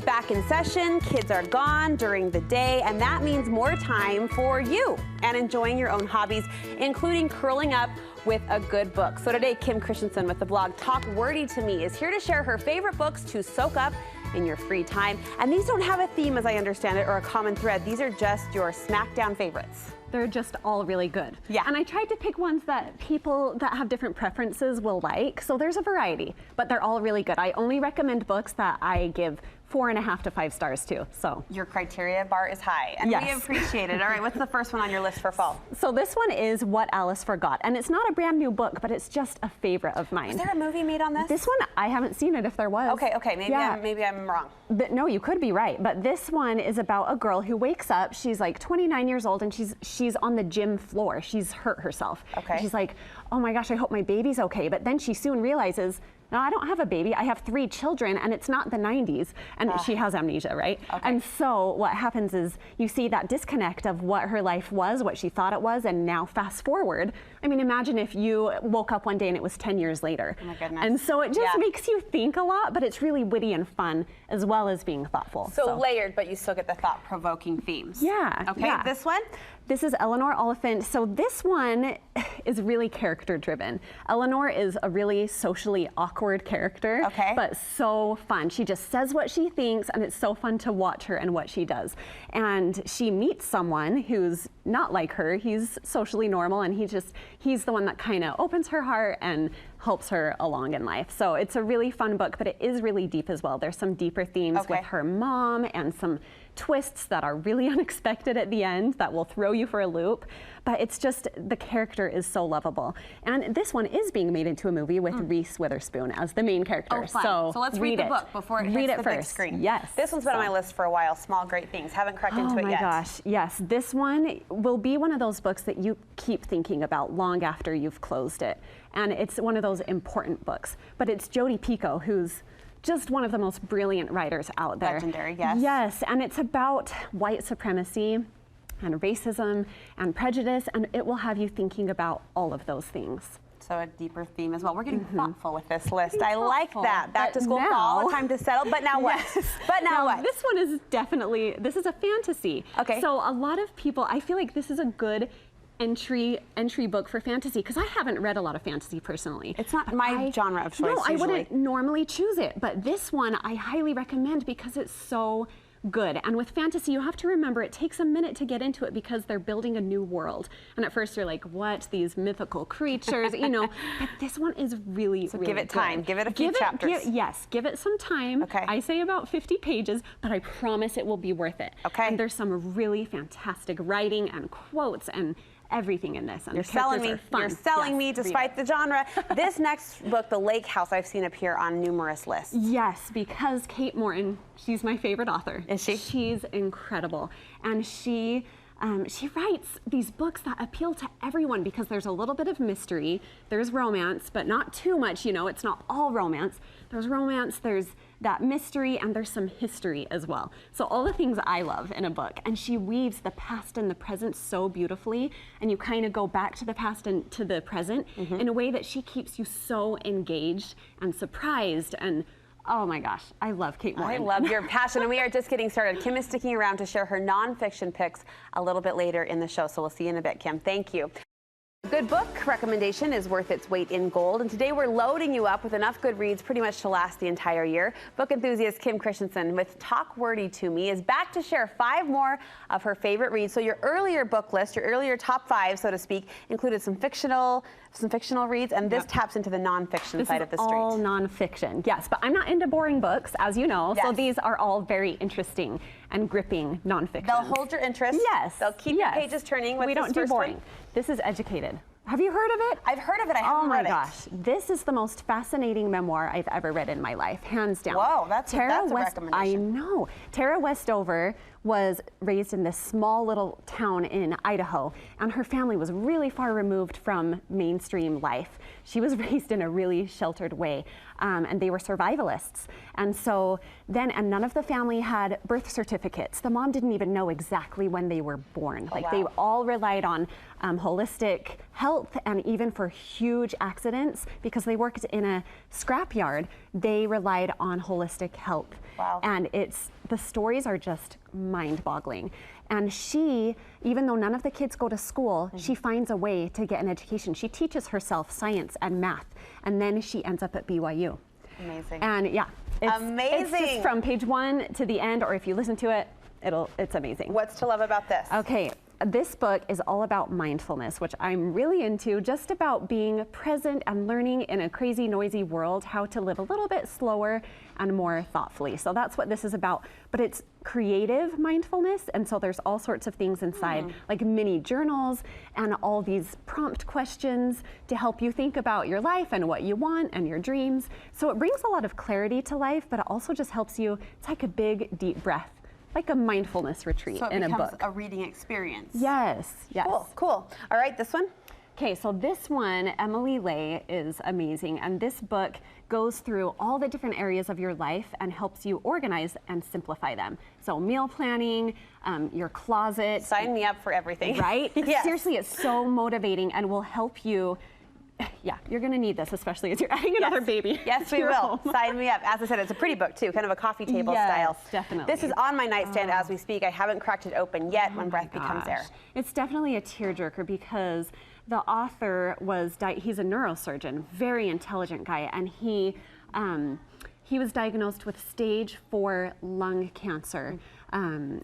is back in session, kids are gone during the day, and that means more time for you and enjoying your own hobbies, including curling up with a good book. So today, Kim Christenson with the blog Talk Wordy to Me is here to share her favorite books to soak up in your free time. And these don't have a theme, as I understand it, or a common thread. These are just your smackdown favorites. They're just all really good. Yeah. And I tried to pick ones that people that have different preferences will like. So there's a variety, but they're all really good. I only recommend books that I give 4.5 to 5 stars to. So your criteria bar is high, and yes. we appreciate it. All right, what's the first one on your list for fall? So this one is What Alice Forgot, and it's not a brand new book, but it's just a favorite of mine. Is there a movie made on this? This one, I haven't seen it. If there was, okay, maybe I'm wrong. No, you could be right. But this one is about a girl who wakes up. She's like 29 years old, and she's on the gym floor. She's hurt herself. Okay. She's like, oh my gosh, I hope my baby's okay. But then she soon realizes, no, I don't have a baby. I have 3 children, and it's not the 90s. And she has amnesia, right? Okay. And so what happens is you see that disconnect of what her life was, what she thought it was, and now fast forward. I mean, imagine if you woke up one day and it was 10 years later. Oh my goodness. And so it just makes you think a lot, but it's really witty and fun, as well as being thoughtful. So layered, but you still get the thought-provoking themes. Yeah. Okay, yeah. This one? This is Eleanor Oliphant. So this one is really character-driven. Eleanor is a really socially awkward character, but so fun. She just says what she thinks, and it's so fun to watch her and what she does. And she meets someone who's not like her. He's socially normal, and he's the one that kind of opens her heart and helps her along in life. So it's a really fun book, but it is really deep as well. There's some deeper themes with her mom and some twists that are really unexpected at the end that will throw you for a loop. But it's just, the character is so lovable. And this one is being made into a movie with Reese Witherspoon as the main character. Oh, fun. So let's read the book before it hits the big screen. Yes. This one's been on my list for a while, Small Great Things. Haven't cracked into it yet. Oh my gosh, yes. This one will be one of those books that you keep thinking about long after you've closed it. And it's one of those important books. But it's Jodi Picoult, who's just one of the most brilliant writers out there. Legendary, yes. Yes, and it's about white supremacy and racism and prejudice, and it will have you thinking about all of those things. So a deeper theme as well. We're getting thoughtful with this list. I like that. Back to school fall, time to settle. But now what? But now what? This one is definitely, this is a fantasy. Okay. So a lot of people, I feel like this is a good entry book for fantasy, because I haven't read a lot of fantasy personally. It's not my genre of choice. No, I wouldn't normally choose it, but this one I highly recommend because it's so good. And with fantasy, you have to remember it takes a minute to get into it because they're building a new world. And at first you're like, what? These mythical creatures, you know. But this one is really, really give it time. Give it a few chapters. Yes, give it some time. Okay. I say about 50 pages, but I promise it will be worth it. Okay. And there's some really fantastic writing and quotes and everything in this. And you're selling me. You're selling me despite the genre. This next book, The Lake House, I've seen appear on numerous lists. Yes, because Kate Morton, she's my favorite author. Is she? She's incredible. And she writes these books that appeal to everyone because there's a little bit of mystery, there's romance, but not too much, you know, it's not all romance. There's romance, there's that mystery, and there's some history as well. So all the things I love in a book, and she weaves the past and the present so beautifully, and you kind of go back to the past and to the present in a way that she keeps you so engaged and surprised, and oh my gosh, I love Kate Morton. I love your passion, and we are just getting started. Kim is sticking around to share her nonfiction picks a little bit later in the show, so we'll see you in a bit, Kim. Thank you. Good book recommendation is worth its weight in gold, and today we're loading you up with enough good reads pretty much to last the entire year. Book enthusiast Kim Christenson with Talk Wordy to Me is back to share 5 more of her favorite reads. So your earlier book list, your earlier top 5, so to speak, included some fictional reads, and this taps into the nonfiction side of the street. All nonfiction, yes, but I'm not into boring books, as you know, so these are all very interesting and gripping nonfiction. They'll hold your interest. Yes. They'll keep your pages turning. We don't do boring. This is Educated. Have you heard of it? I've heard of it. I haven't read it. Oh my gosh. This is the most fascinating memoir I've ever read in my life, hands down. Whoa, that's a recommendation. I know. Tara Westover was raised in this small little town in Idaho, and her family was really far removed from mainstream life. She was raised in a really sheltered way, and they were survivalists. And so then, and none of the family had birth certificates. The mom didn't even know exactly when they were born. Oh, like wow. They all relied on holistic health, and even for huge accidents, because they worked in a scrapyard, they relied on holistic health. Wow. And the stories are just mind-boggling. And she, even though none of the kids go to school, she finds a way to get an education. She teaches herself science and math, and then she ends up at BYU. Amazing. And yeah, amazing. It's just from page 1 to the end, or if you listen to it, it's amazing. What's to love about this? Okay. This book is all about mindfulness, which I'm really into, just about being present and learning in a crazy, noisy world how to live a little bit slower and more thoughtfully. So that's what this is about. But it's creative mindfulness, and so there's all sorts of things inside, like mini journals and all these prompt questions to help you think about your life and what you want and your dreams. So it brings a lot of clarity to life, but it also just helps you take a big, deep breath. Like a mindfulness retreat in a book. So it becomes a reading experience. Yes, yes. Cool, cool. All right, this one? Okay, so this one, Emily Lay, is amazing. And this book goes through all the different areas of your life and helps you organize and simplify them. So meal planning, your closet. Sign me up for everything. Right? Yes. Seriously, it's so motivating and will help you. Yeah, you're going to need this, especially as you're adding another baby. Yes, we will. Sign me up. As I said, it's a pretty book, too, kind of a coffee table style. Yes, definitely. This is on my nightstand as we speak. I haven't cracked it open yet when breath becomes air. It's definitely a tearjerker because the author he's a neurosurgeon, very intelligent guy, and he was diagnosed with stage 4 lung cancer, and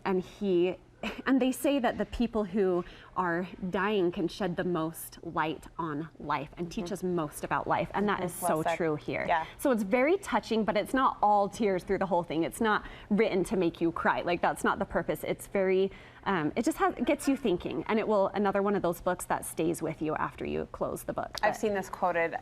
they say that the people who are dying can shed the most light on life and teach us most about life, and that is so true here. Yeah. So it's very touching, but it's not all tears through the whole thing. It's not written to make you cry. Like, that's not the purpose. It's very, it just gets you thinking, and it will, another one of those books that stays with you after you close the book. I've seen this quoted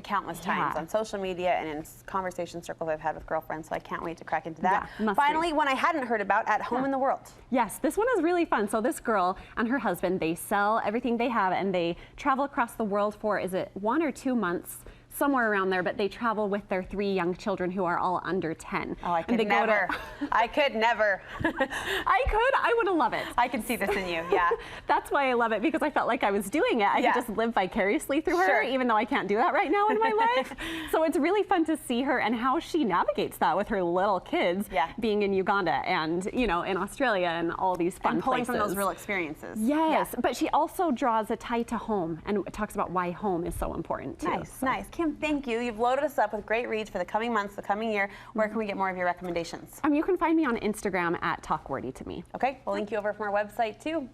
countless times on social media and in conversation circles I've had with girlfriends, so I can't wait to crack into that. Yeah, Finally, one I hadn't heard about, At Home in the World. Yes, this one is really fun. So this girl and her husband, they sell everything they have and they travel across the world for, is it 1 or 2 months? Somewhere around there, but they travel with their 3 young children who are all under 10. Oh, I could never. I could never. I would love it. I can see this in you, yeah. That's why I love it, because I felt like I was doing it. I could just live vicariously through her, even though I can't do that right now in my life. So it's really fun to see her and how she navigates that with her little kids, being in Uganda and, you know, in Australia and all these fun and pulling places. from those real experiences. Yes, but she also draws a tie to home and talks about why home is so important too. Nice, nice. Kim, thank you. You've loaded us up with great reads for the coming months, the coming year. Where can we get more of your recommendations? You can find me on Instagram at TalkWordyToMe. Okay, we'll link you over from our website too.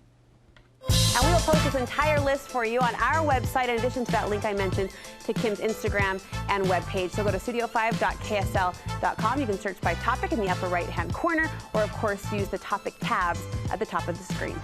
And we will post this entire list for you on our website, in addition to that link I mentioned to Kim's Instagram and webpage. So go to studio5.ksl.com. You can search by topic in the upper right-hand corner, or of course use the topic tabs at the top of the screen.